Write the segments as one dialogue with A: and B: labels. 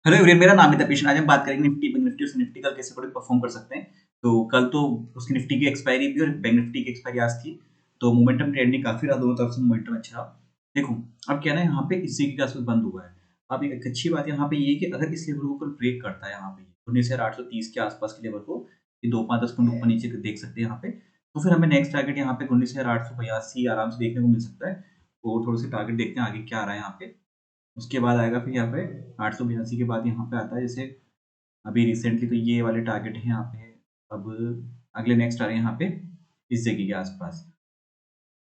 A: Hello everyone, मेरा नाम है तपीश। आज हम बात करेंगे निफ्टी, बैंक निफ्टी और निफ्टी कल कैसे थोड़े परफॉर्म कर सकते हैं। तो कल तो उसकी निफ्टी की एक्सपायरी भी और बैंक निफ्टी की एक्सपायरी आज थी। तो मोमेंटम ट्रेंडिंग काफी रहा, दोनों तरफ से मोमेंटम अच्छा रहा। देखो, अब क्या है ना, यहाँ पे इसी के आसपास बंद हुआ है। अब एक अच्छी बात यहाँ पे ये है कि अगर इस लेवल को कल ब्रेक करता है, यहाँ पे 19,830 के आसपास के लेवल को, ये 2-5-10 पॉइंट ऊपर नीचे देख सकते हैं यहाँ पे। तो फिर हमें नेक्स्ट टारगेट यहाँ पे 19,882 आराम से देखने को मिल सकता है। तो थोड़े से टारगेट देखते हैं आगे क्या आ रहा है यहाँ पे। उसके बाद आएगा फिर यहाँ पे 882 के बाद यहाँ पे आता है, जैसे अभी रिसेंटली तो ये वाले टारगेट हैं यहाँ पे। अब अगले नेक्स्ट आ रहे हैं यहाँ पे इस जगह के आसपास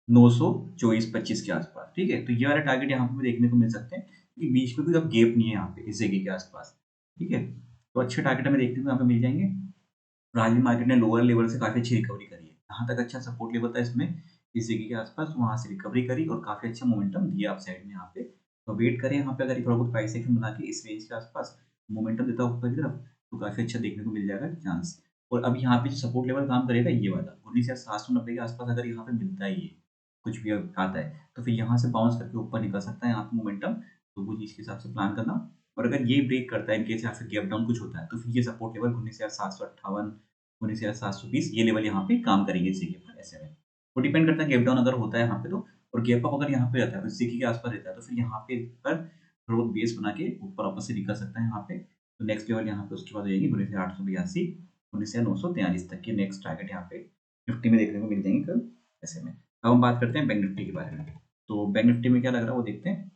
A: 924-25 के आसपास। ठीक है, तो ये वाले टारगेट यहाँ पे भी देखने को मिल सकते हैं कि बीच में कोई अब गैप नहीं है यहाँ पे इस जगह के आसपास। ठीक है, तो अच्छे टारगेट हमें देखने को यहाँ पे मिल जाएंगे। और आज भी मार्केट ने लोअर लेवल से काफी अच्छी रिकवरी करी है। जहाँ तक अच्छा सपोर्ट लेवल था इसमें इस जगह के आसपास, वहां से रिकवरी करी और काफी अच्छा मोमेंटम दिया अप साइड में यहाँ पे। तो वेट करें यहाँ पे, अगर थोड़ा बहुत प्राइस एक्शन बना के इस रेंज के आसपास मोमेंटम देता ऊपर की तरफ, तो काफी अच्छा देखने को मिल जाएगा चांस। और अब यहाँ पे जो सपोर्ट लेवल काम करेगा ये वाला 19,790 के आसपास, अगर यहाँ पे मिलता है ये कुछ भी आता है, तो फिर यहाँ से बाउंस करके ऊपर निकल सकता है यहाँ पे मोमेंटम। तो वो चीज के हिसाब से प्लान करना। और अगर ये ब्रेक करता है इनकेस या फिर गैप डाउन कुछ होता है, तो फिर ये सपोर्ट लेवल 19,758 19,720 ये लेवल यहाँ पे काम करेंगे इसी के ऊपर ऐसे में। वो डिपेंड करता है गैप डाउन अगर होता है यहाँ पे, तो और गैप अप अगर यहाँ पे रहता है तो इसी के आसपास रहता है, तो फिर यहाँ पे पर थोड़ा बहुत बेस बना के ऊपर वापस से निकल सकता है यहाँ पे। तो नेक्स्ट लेवल यहाँ पे उसके बाद हो जाएगी 19,882 19,943 तक के नेक्स्ट टारगेट यहाँ पे निफ्टी में देखने को मिल जाएंगे कल ऐसे में। अब हम बात करते हैं बैंक निफ्टी के बारे में। तो बैंक निफ्टी में क्या लग रहा है वो देखते हैं।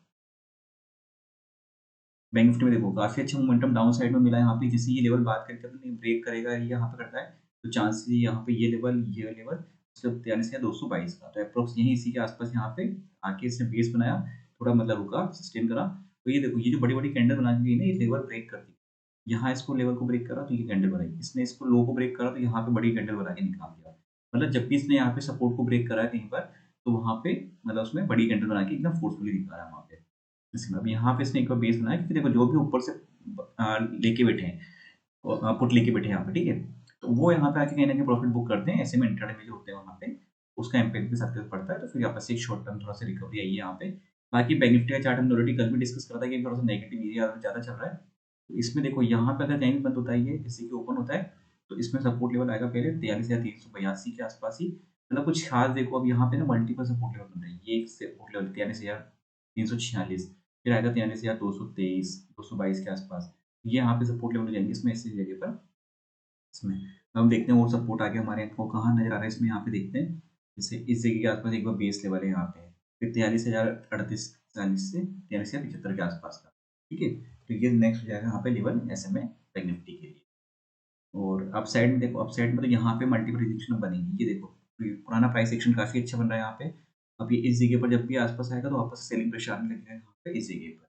A: बैंक निफ्टी में देखो काफी अच्छा मोमेंटम डाउन साइड में मिला है यहाँ पे। जैसे ये लेवल बात करते हैं ब्रेक करेगा, ये यहाँ पे करता है, तो चांस यहाँ पे ये लेवल मतलब 43,222 का, तो अप्रोक्स यही इसी के आसपास यहाँ पे आके इसने बेस बनाया, थोड़ा मतलब रुका, सस्टेन करा। तो ये देखो, ये जो बड़ी बड़ी कैंडल बना दी ना, ये लेवल ब्रेक कर दी। यहाँ इसको लेवल को ब्रेक करा तो ये कैंडल बनाई, इसने इसको लो को ब्रेक करा तो यहाँ पे बड़ी कैंडल बना के निकाल दिया। मतलब जब भी इसने यहाँ पे सपोर्ट को ब्रेक करा है कहीं पर, तो वहां पे मतलब उसमें बड़ी कैंडल बना के एकदम फोर्सफुली दिखा रहा है वहां पे। इसमें अब यहाँ पे इसने एक बार बेस बनाया, क्योंकि देखो जो भी ऊपर से लेके बैठे हैं, पुट लेके बैठे हैं यहाँ पे, ठीक है, तो वो यहाँ पे आके कहीं ना कहीं प्रॉफिट बुक करते हैं। ऐसे में इंट्राडे में जो होते हैं वहाँ पे उसका इम्पैक्ट भी साथ साथ पड़ता है। तो फिर यहाँ पे एक शॉर्ट टर्म थोड़ा सा रिकवरी आई है यहाँ पे। बाकी बैंक निफ्टी का चार्ट हमने ऑलरेडी कल भी डिस्कस करा था कि थोड़ा सा नेगेटिव एरिया ज्यादा चल रहा है। तो इसमें देखो यहाँ पे अगर कहीं भी बंद होता है, ये किसी के ओपन होता है, तो इसमें सपोर्ट लेवल आएगा पहले 43,382 के आसपास ही। मतलब कुछ खास देखो, अब यहाँ पे ना मल्टीपल सपोर्ट लेवल बन रहे हैं। ये एक सपोर्ट लेवल 43,346, फिर आएगा 43,223 222 के आसपास। ये यहाँ पे सपोर्ट लेवल हो जाएंगे इसमें इसी जगह पर। इसमें अब हम देखते हैं और सपोर्ट आगे हमारे को कहाँ नजर आ रहा है, इसमें यहाँ पे देखते हैं। जैसे इस जगह के आसपास एक बार बेस लेवल है यहाँ पे, फिर 43,038 से 43,075 के आसपास का। ठीक है, तो ये नेक्स्ट हो जाएगा यहाँ पे लेवल ऐसे में बैंक निफ्टी के लिए। और अप साइड में देखो, अप साइड में तो यहाँ पे मल्टीपल रिजेक्शन बनेगी। ये देखो, पुराना प्राइस एक्शन काफी अच्छा बन रहा है यहाँ पे। अब ये इस जगह पर जब भी आसपास आएगा तो वापस सेलिंग प्रेशर आने लगेगा यहाँ पे इस जगह पर।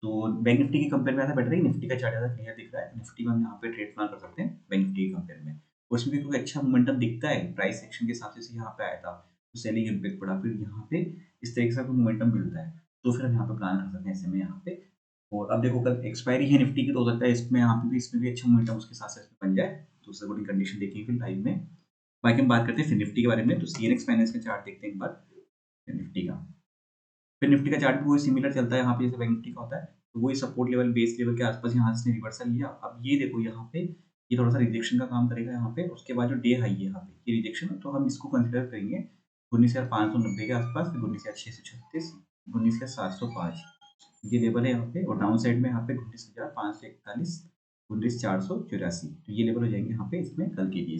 A: तो बैंक निफ्टी की कंपेयर में ज़्यादा बेटर है, निफ्टी का चार्ट ज़्यादा क्लियर दिख रहा है। निफ्टी में हम यहाँ पे ट्रेड प्लान कर सकते हैं बैंक निफ्टी की कंपेयर में। उसमें भी कोई अच्छा मोमेंटम दिखता है प्राइस एक्शन के हिसाब से यहाँ पे आया था, तो सेलिंग इम्पैक्ट पड़ा, फिर यहाँ पे इस तरीके से मोमेंटम मिलता है, तो फिर हम यहाँ पे प्लान कर सकते हैं ऐसे में यहाँ पे। और अब देखो, कल एक्सपायरी है निफ्टी की, तो हो सकता है इसमें यहाँ पे भी इसमें भी अच्छा मोमेंटम उसके साथ साथ बन जाए। तो उससे बड़ी कंडीशन देखेंगे फिर लाइव में। बाकी हम बात करते हैं फिर निफ्टी के बारे में। तो सीएनएक्स फाइनेंस का चार्ट देखते हैं एक बार निफ्टी का। फिर निफ्टी का चार्ट भी वही सिमिलर चलता है यहाँ पे जैसे बैंक निफ्टी का होता है। तो वही सपोर्ट लेवल बेस लेवल के आसपास यहाँ से रिवर्सल लिया। अब ये देखो यहाँ पे ये थोड़ा सा रिजेक्शन का काम करेगा यहाँ पे। उसके बाद जो डे हाई है यहाँ पे ये रिजेक्शन, तो हम इसको कंसिडर करेंगे 19,590 के आसपास, फिर 19,636 19,705 ये लेवल है यहाँ पे। और डाउन साइड में यहाँ पे 19,541 19,484, तो ये लेवल हो जाएंगे यहाँ पे इसमें कल के लिए।